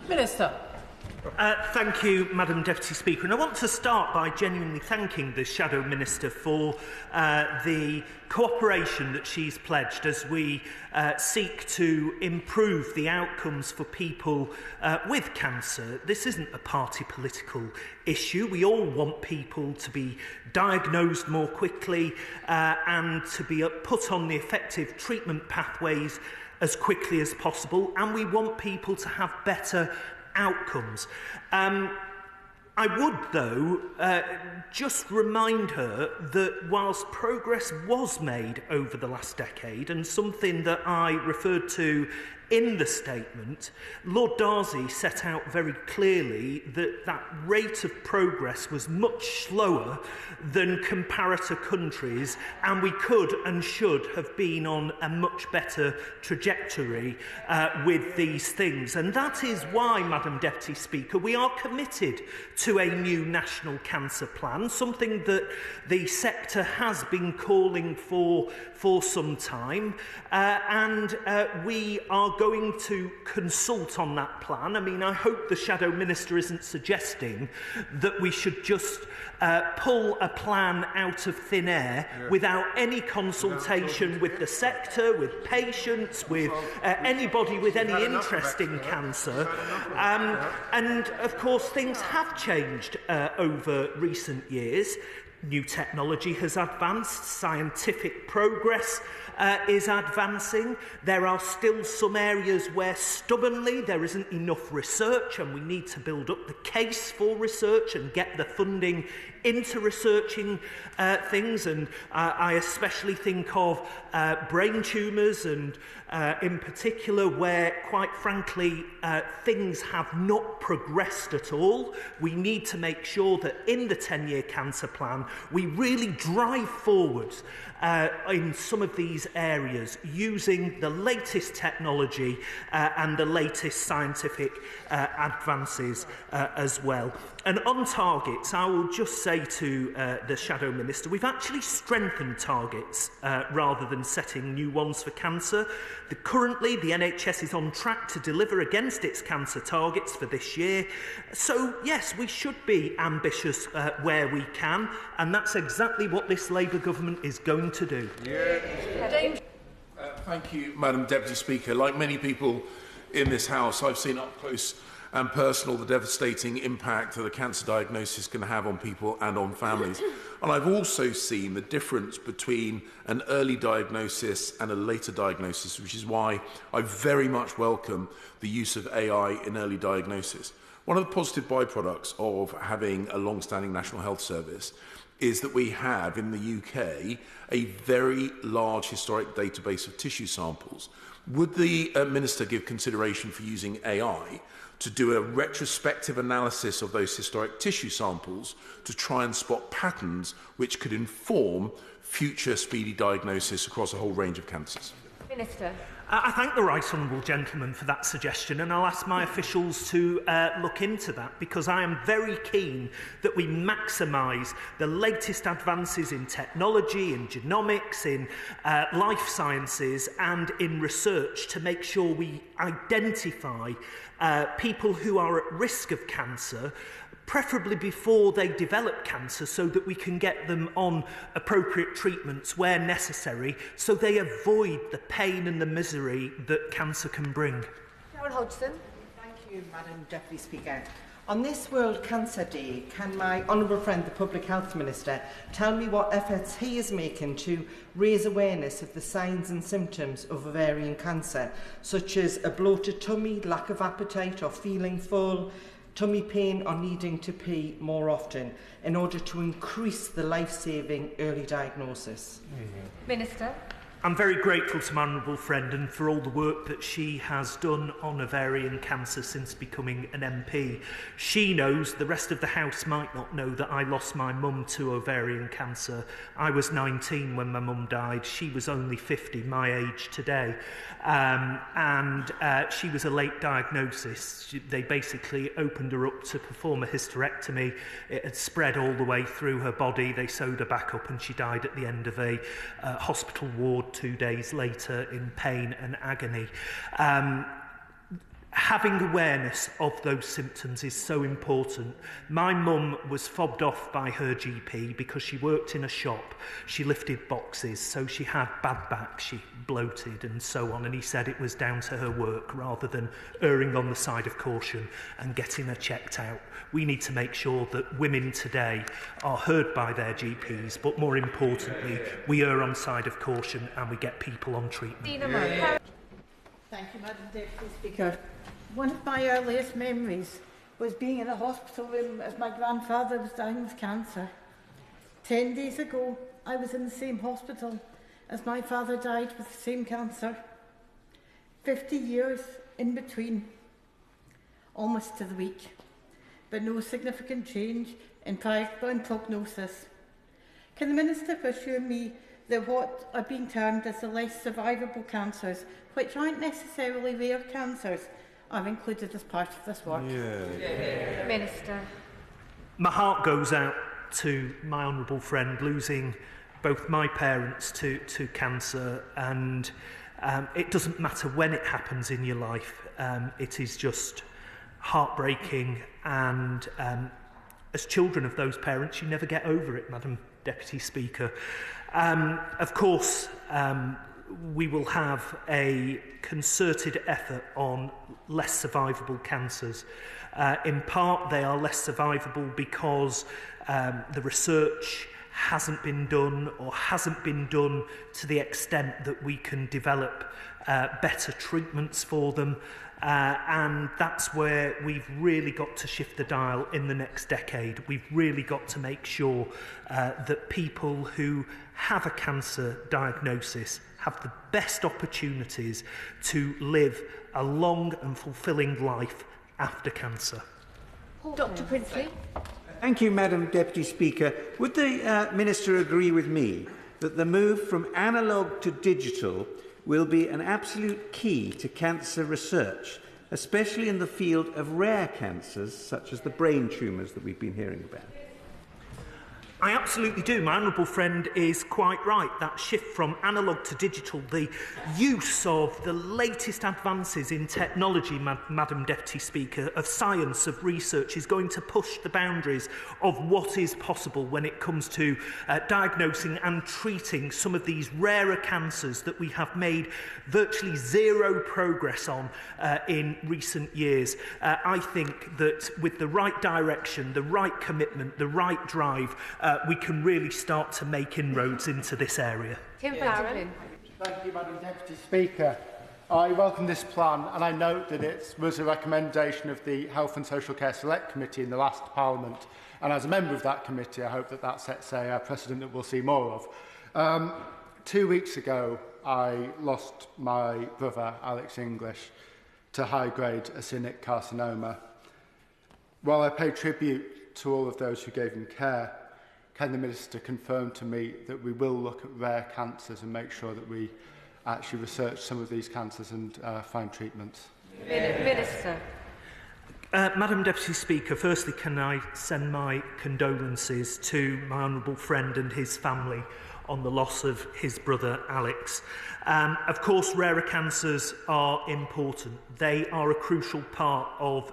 Minister. Thank you, Madam Deputy Speaker. And I want to start by genuinely thanking the Shadow Minister for the cooperation that she's pledged as we seek to improve the outcomes for people with cancer. This isn't a party political issue. We all want people to be diagnosed more quickly and to be put on the effective treatment pathways as quickly as possible, and we want people to have better outcomes. I would, though, just remind her that whilst progress was made over the last decade, and something that I referred to in the statement, Lord Darcy set out very clearly that that rate of progress was much slower than comparator countries, and we could and should have been on a much better trajectory with these things. And that is why, Madam Deputy Speaker, we are committed to a new national cancer plan, something that the sector has been calling for some time, and we are going to consult on that plan. I mean, I hope the Shadow Minister isn't suggesting that we should just pull a plan out of thin air without any consultation with the sector, with patients, with anybody with any interest in cancer. And of course, things have changed over recent years. New technology has advanced, scientific progress is advancing. There are still some areas where stubbornly there isn't enough research, and we need to build up the case for research and get the funding into researching things. And I especially think of brain tumours, and in particular where, quite frankly, things have not progressed at all. We need to make sure that in the 10-year cancer plan we really drive forward in some of these areas using the latest technology and the latest scientific advances as well. And on targets, I will just say to the Shadow Minister, we've actually strengthened targets rather than setting new ones for cancer. Currently, the NHS is on track to deliver against its cancer targets for this year. So, yes, we should be ambitious where we can, and that's exactly what this Labour government is going to do. Thank you, Madam Deputy Speaker. Like many people in this House, I've seen up close and personal the devastating impact that a cancer diagnosis can have on people and on families. And I've also seen the difference between an early diagnosis and a later diagnosis, which is why I very much welcome the use of AI in early diagnosis. One of the positive byproducts of having a long-standing National Health Service is that we have in the UK a very large historic database of tissue samples. Would the Minister give consideration for using AI to do a retrospective analysis of those historic tissue samples to try and spot patterns which could inform future speedy diagnosis across a whole range of cancers? Minister. I thank the right honourable gentleman for that suggestion, and I'll ask my officials to look into that, because I am very keen that we maximise the latest advances in technology, in genomics, in life sciences and in research to make sure we identify people who are at risk of cancer, preferably before they develop cancer, so that we can get them on appropriate treatments where necessary, so they avoid the pain and the misery that cancer can bring. Sharon Hodgson. Thank you, Madam Deputy Speaker. On this World Cancer Day, can my honourable friend, the Public Health Minister, tell me what efforts he is making to raise awareness of the signs and symptoms of ovarian cancer, such as a bloated tummy, lack of appetite or feeling full, tummy pain or needing to pee more often, in order to increase the life-saving early diagnosis? Minister. I'm very grateful to my honourable friend and for all the work that she has done on ovarian cancer since becoming an MP. She knows, the rest of the House might not know, that I lost my mum to ovarian cancer. I was 19 when my mum died. She was only 50, my age today. She was a late diagnosis. They basically opened her up to perform a hysterectomy. It had spread all the way through her body. They sewed her back up and she died at the end of a hospital ward 2 days later in pain and agony. having awareness of those symptoms is so important. My mum was fobbed off by her GP because she worked in a shop. She lifted boxes, so she had bad back, she bloated and so on, and he said it was down to her work rather than erring on the side of caution and getting her checked out. We need to make sure that women today are heard by their GPs, but more importantly, we err on the side of caution and we get people on treatment. Thank you, Madam Deputy Speaker. One of my earliest memories was being in a hospital room as my grandfather was dying with cancer. 10 days ago, I was in the same hospital as my father died with the same cancer. 50 years in between, almost to the week, but no significant change in prognosis. Can the Minister assure me that what are being termed as the less survivable cancers, which aren't necessarily rare cancers, are included as part of this work? Minister. My heart goes out to my honourable friend losing both my parents to cancer, and it doesn't matter when it happens in your life. It is just heartbreaking, and as children of those parents, you never get over it, Madam Deputy Speaker. Of course, we will have a concerted effort on less survivable cancers. In part, they are less survivable because the research hasn't been done or hasn't been done to the extent that we can develop better treatments for them. And that's where we've really got to shift the dial in the next decade. We've really got to make sure that people who have a cancer diagnosis have the best opportunities to live a long and fulfilling life after cancer. Dr. Princely. Thank you, Madam Deputy Speaker. Would the Minister agree with me that the move from analogue to digital will be an absolute key to cancer research, especially in the field of rare cancers such as the brain tumours that we've been hearing about? I absolutely do. My honourable friend is quite right. That shift from analogue to digital, the use of the latest advances in technology, Madam Deputy Speaker, of science, of research, is going to push the boundaries of what is possible when it comes to diagnosing and treating some of these rarer cancers that we have made virtually zero progress on in recent years. I think that with the right direction, the right commitment, the right drive, we can really start to make inroads into this area. Tim Barron. Thank you, Madam Deputy Speaker. I welcome this plan, and I note that it was a recommendation of the Health and Social Care Select Committee in the last Parliament, and as a member of that committee, I hope that that sets a precedent that we'll see more of. 2 weeks ago, I lost my brother, Alex English, to high-grade acinic carcinoma. While I pay tribute to all of those who gave him care, can the Minister confirm to me that we will look at rare cancers and make sure that we actually research some of these cancers and find treatments? Minister. Madam Deputy Speaker, firstly, can I send my condolences to my honourable friend and his family on the loss of his brother Alex. Of course, rarer cancers are important. They are a crucial part of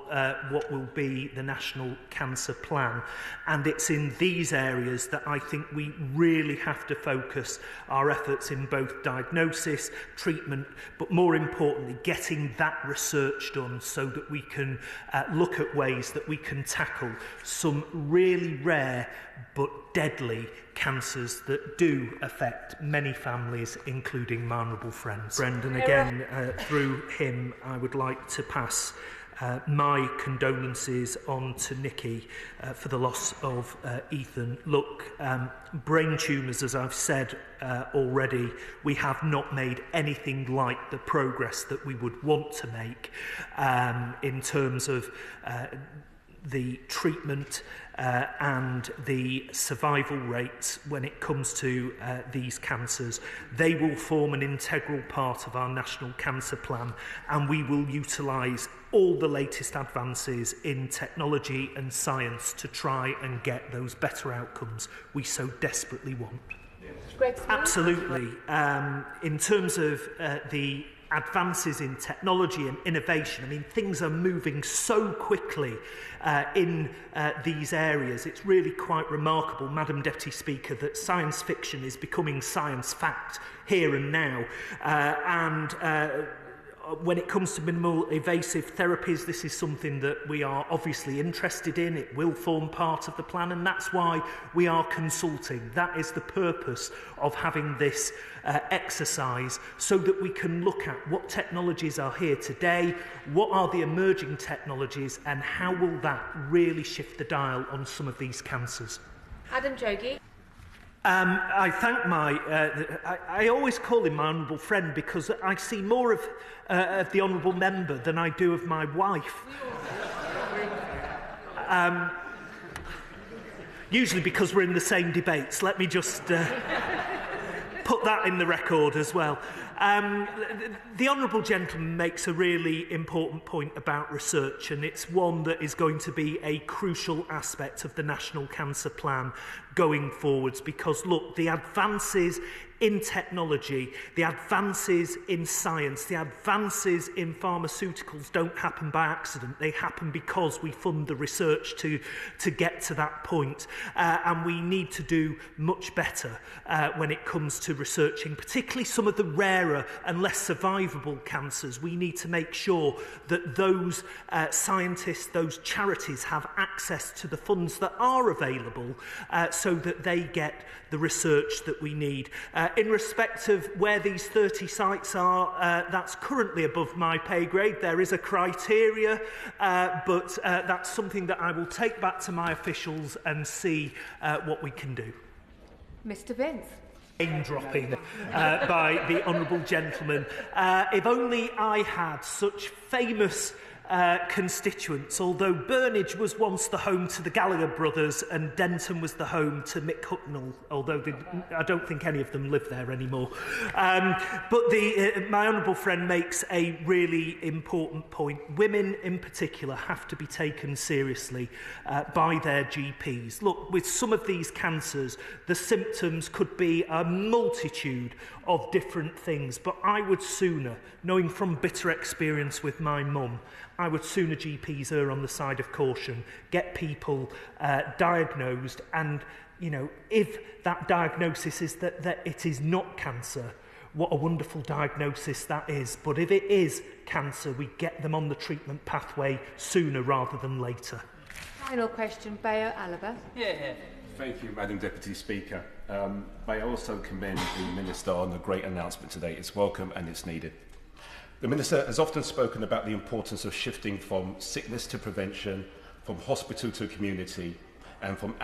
what will be the National Cancer Plan. And it's in these areas that I think we really have to focus our efforts in both diagnosis, treatment, but more importantly, getting that research done so that we can look at ways that we can tackle some really rare but deadly cancers that do affect many families, including my honourable friends. And again, through him, I would like to pass my condolences on to Nikki for the loss of Ethan. Look, brain tumours, as I've said already, we have not made anything like the progress that we would want to make in terms of the treatment and the survival rates when it comes to these cancers. They will form an integral part of our National Cancer Plan, and we will utilise all the latest advances in technology and science to try and get those better outcomes we so desperately want. Greg, absolutely. In terms of the advances in technology and innovation. I mean, things are moving so quickly in these areas. It's really quite remarkable, Madam Deputy Speaker, that science fiction is becoming science fact here and now. When it comes to minimal invasive therapies, this is something that we are obviously interested in. It will form part of the plan, and that's why we are consulting. That is the purpose of having this exercise, so that we can look at what technologies are here today, what are the emerging technologies, and how will that really shift the dial on some of these cancers. Adam Jogi. I thank I always call him my honourable friend because I see more of the honourable member than I do of my wife. Usually because we're in the same debates. Let me just put that in the record as well. The honourable gentleman makes a really important point about research, and it's one that is going to be a crucial aspect of the National Cancer Plan going forwards, because look, the advances in technology, the advances in science, the advances in pharmaceuticals don't happen by accident. They happen because we fund the research to get to that point. And we need to do much better when it comes to researching, particularly some of the rarer and less survivable cancers. We need to make sure that those scientists, those charities have access to the funds that are available so that they get the research that we need. In respect of where these 30 sites are, that's currently above my pay grade. There is a criteria, but that's something that I will take back to my officials and see what we can do. Mr Vince. Name dropping by the honourable gentleman. If only I had such famous constituents, although Burnage was once the home to the Gallagher brothers and Denton was the home to Mick Hucknall, although I don't think any of them live there anymore. But my honourable friend makes a really important point. Women in particular have to be taken seriously by their GPs. Look, with some of these cancers, the symptoms could be a multitude of different things, but I would sooner, knowing from bitter experience with my mum, I would sooner GPs err on the side of caution, get people diagnosed, and, you know, if that diagnosis is that it is not cancer, what a wonderful diagnosis that is. But if it is cancer, we get them on the treatment pathway sooner rather than later. Final question, Bayo Alaba. Yeah. Thank you, Madam Deputy Speaker. May I also commend the Minister on the great announcement today. It's welcome and it's needed. The Minister has often spoken about the importance of shifting from sickness to prevention, from hospital to community, and from